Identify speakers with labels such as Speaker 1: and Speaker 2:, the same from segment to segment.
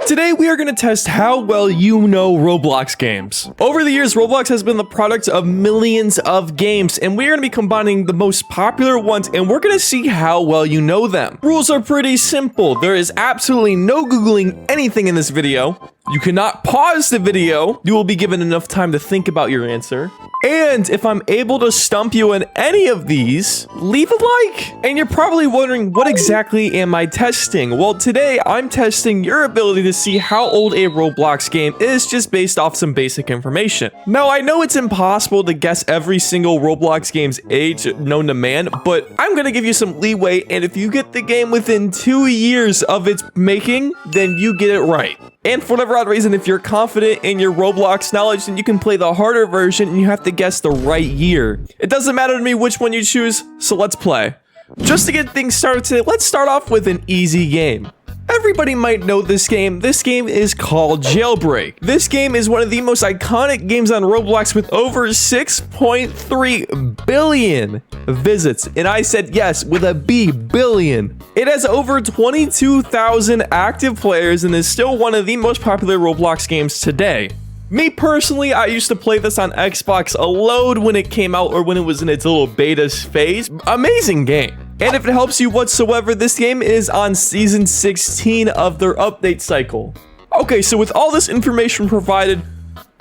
Speaker 1: Today we are going to test how well you know Roblox games. Over the years, Roblox has been the product of millions of games, and we are going to be combining the most popular ones, and we're going to see how well you know them. Rules are pretty simple. There is absolutely no Googling anything in this video. You cannot pause the video. You will be given enough time to think about your answer. And if I'm able to stump you in any of these, leave a like. And you're probably wondering, what exactly am I testing? Well, today I'm testing your ability to see how old a Roblox game is just based off some basic information. Now, I know it's impossible to guess every single Roblox game's age known to man, but I'm gonna give you some leeway, and if you get the game within 2 years of its making, then you get it right. And for whatever odd reason, if you're confident in your Roblox knowledge, then you can play the harder version and you have to guess the right year. It doesn't matter to me which one you choose, so let's play. Just to get things started today, let's start off with an easy game. Everybody might know this game. This game is called Jailbreak. This game is one of the most iconic games on Roblox with over 6.3 billion visits. And I said yes, with a B, billion. It has over 22,000 active players and is still one of the most popular Roblox games today. Me personally, I used to play this on Xbox a load when it came out or when it was in its little beta phase. Amazing game. And if it helps you whatsoever, this game is on season 16 of their update cycle. Okay, so with all this information provided,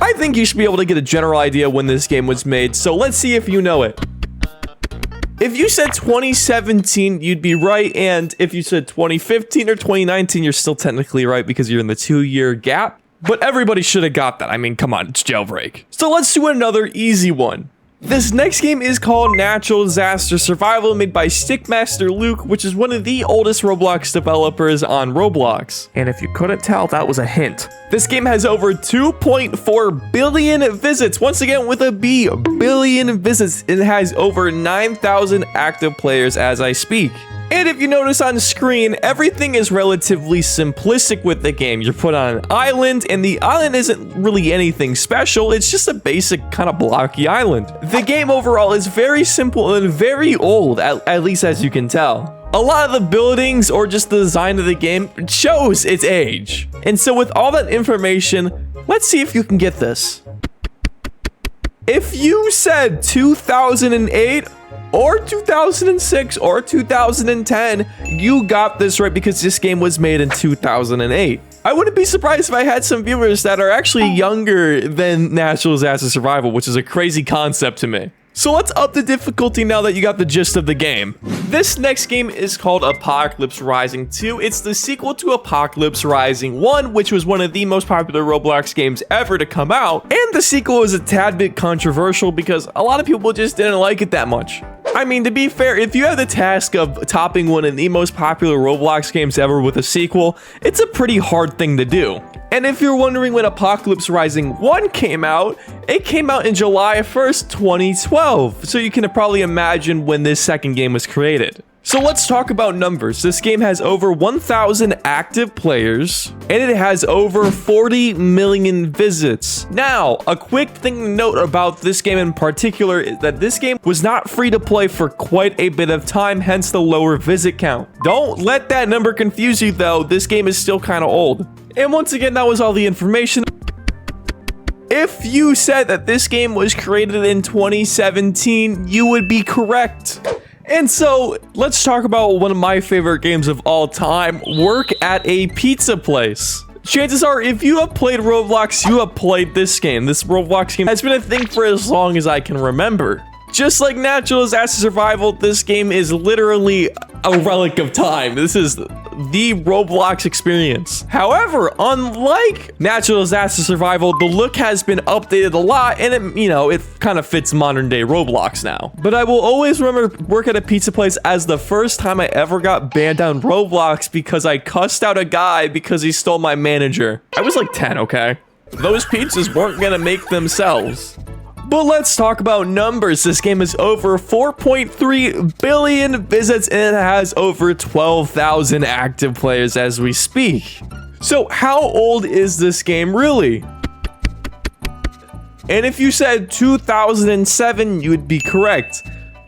Speaker 1: I think you should be able to get a general idea when this game was made. So let's see if you know it. If you said 2017, you'd be right. And if you said 2015 or 2019, you're still technically right because you're in the 2-year gap. But everybody should have got that. I mean, come on, it's Jailbreak. So let's do another easy one. This next game is called Natural Disaster Survival, made by Stickmaster Luke, which is one of the oldest Roblox developers on Roblox. And if you couldn't tell, that was a hint. This game has over 2.4 billion visits. Once again, with a B, billion visits. It has over 9,000 active players as I speak. And if you notice on screen, everything is relatively simplistic with the game. You're put on an island, and the island isn't really anything special. It's just a basic kind of blocky island. The game overall is very simple and very old, at least as you can tell. A lot of the buildings or just the design of the game shows its age. And so with all that information, let's see if you can get this. If you said 2008, or 2006 or 2010, you got this right because this game was made in 2008. I wouldn't be surprised if I had some viewers that are actually younger than Natural Disaster Survival, which is a crazy concept to me. So let's up the difficulty now that you got the gist of the game. This next game is called Apocalypse Rising 2. It's the sequel to Apocalypse Rising 1, which was one of the most popular Roblox games ever to come out. And the sequel is a tad bit controversial because a lot of people just didn't like it that much. I mean, to be fair, if you have the task of topping one of the most popular Roblox games ever with a sequel, it's a pretty hard thing to do. And if you're wondering when Apocalypse Rising 1 came out, it came out in July 1st, 2012. So you can probably imagine when this second game was created. So let's talk about numbers. This game has over 1,000 active players, and it has over 40 million visits. Now, a quick thing to note about this game in particular is that this game was not free to play for quite a bit of time, hence the lower visit count. Don't let that number confuse you though, this game is still kind of old. And once again, that was all the information. If you said that this game was created in 2017, you would be correct. And so, let's talk about one of my favorite games of all time, Work at a Pizza Place. Chances are, if you have played Roblox, you have played this game. This Roblox game has been a thing for as long as I can remember. Just like Natural Disaster Survival, this game is literally a relic of time. This is the Roblox experience. However, unlike Natural Disaster Survival, the look has been updated a lot, and it kind of fits modern day Roblox now. But I will always remember Work at a Pizza Place as the first time I ever got banned on Roblox because I cussed out a guy because he stole my manager. I was like 10, okay? Those pizzas weren't gonna make themselves. But let's talk about numbers. This game is over 4.3 billion visits and it has over 12,000 active players as we speak. So how old is this game really? And if you said 2007, you would be correct.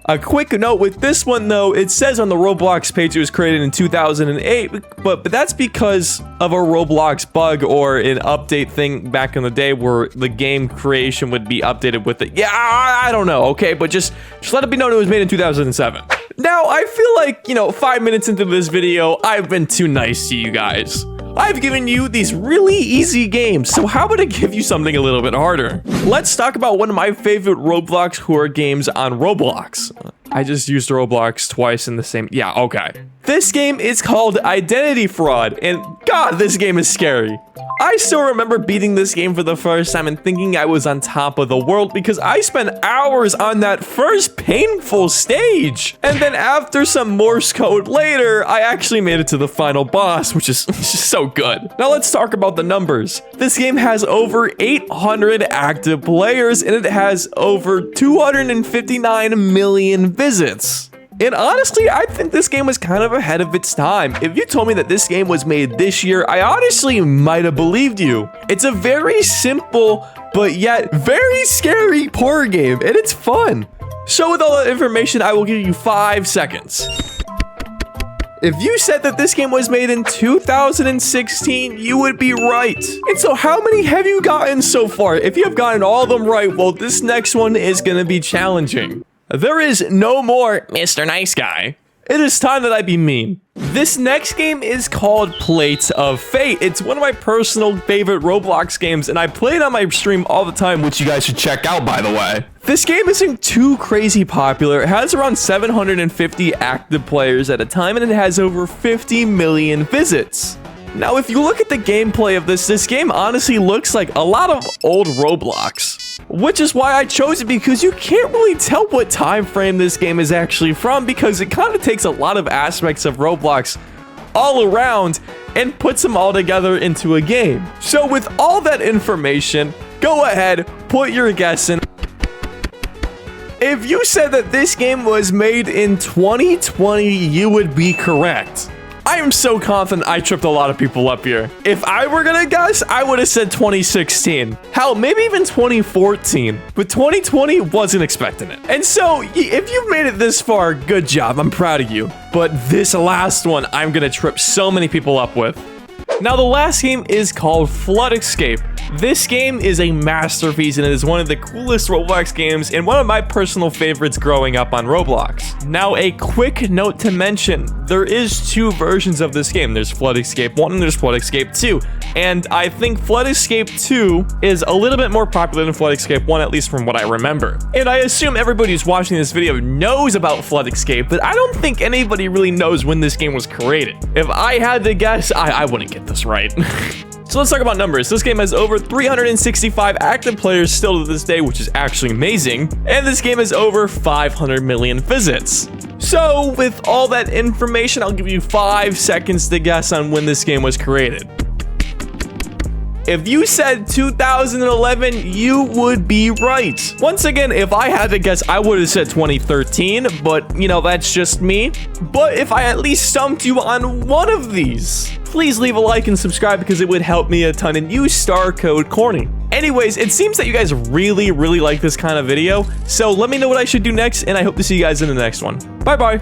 Speaker 1: A quick note with this one though, it says on the Roblox page it was created in 2008, but that's because of a Roblox bug or an update thing back in the day where the game creation would be updated with it. Yeah, I don't know, okay, but just let it be known it was made in 2007. Now, I feel like, 5 minutes into this video, I've been too nice to you guys. I've given you these really easy games, so how about I give you something a little bit harder? Let's talk about one of my favorite Roblox horror games on Roblox. I just used Roblox twice in the same... Yeah, okay. This game is called Identity Fraud, and God, this game is scary. I still remember beating this game for the first time and thinking I was on top of the world because I spent hours on that first painful stage. And then after some Morse code later, I actually made it to the final boss, which is just so good. Now let's talk about the numbers. This game has over 800 active players and it has over 259 million visits. And honestly, I think this game was kind of ahead of its time. If you told me that this game was made this year, I honestly might have believed you. It's a very simple, but yet very scary horror game, and it's fun. So with all that information, I will give you 5 seconds. If you said that this game was made in 2016, you would be right. And so how many have you gotten so far? If you have gotten all of them right, well, this next one is gonna be challenging. There is no more Mr. Nice Guy. It is time that I be mean. This next game is called Plates of Fate. It's one of my personal favorite Roblox games, and I play it on my stream all the time, which you guys should check out, by the way. This game isn't too crazy popular. It has around 750 active players at a time, and it has over 50 million visits. Now, if you look at the gameplay of this game honestly looks like a lot of old Roblox. Which is why I chose it, because you can't really tell what time frame this game is actually from, because it kind of takes a lot of aspects of Roblox all around and puts them all together into a game. So with all that information, go ahead, put your guess in. If you said that this game was made in 2020, you would be correct. I am so confident I tripped a lot of people up here. If I were gonna guess, I would have said 2016. Hell, maybe even 2014. But 2020 wasn't expecting it. And so, if you've made it this far, good job. I'm proud of you. But this last one, I'm gonna trip so many people up with. Now, the last game is called Flood Escape. This game is a masterpiece, and it is one of the coolest Roblox games and one of my personal favorites growing up on Roblox. Now, a quick note to mention, there is 2 versions of this game. There's Flood Escape 1 and there's Flood Escape 2. And I think Flood Escape 2 is a little bit more popular than Flood Escape 1, at least from what I remember. And I assume everybody who's watching this video knows about Flood Escape, but I don't think anybody really knows when this game was created. If I had to guess, I wouldn't get this right. So let's talk about numbers. This game has over 365 active players still to this day, which is actually amazing. And this game has over 500 million visits. So with all that information, I'll give you 5 seconds to guess on when this game was created. If you said 2011, you would be right. Once again, if I had to guess, I would have said 2013, but that's just me. But if I at least stumped you on one of these, please leave a like and subscribe because it would help me a ton, and use star code corny. Anyways, it seems that you guys really like this kind of video, so let me know what I should do next, and I hope to see you guys in the next one. Bye bye.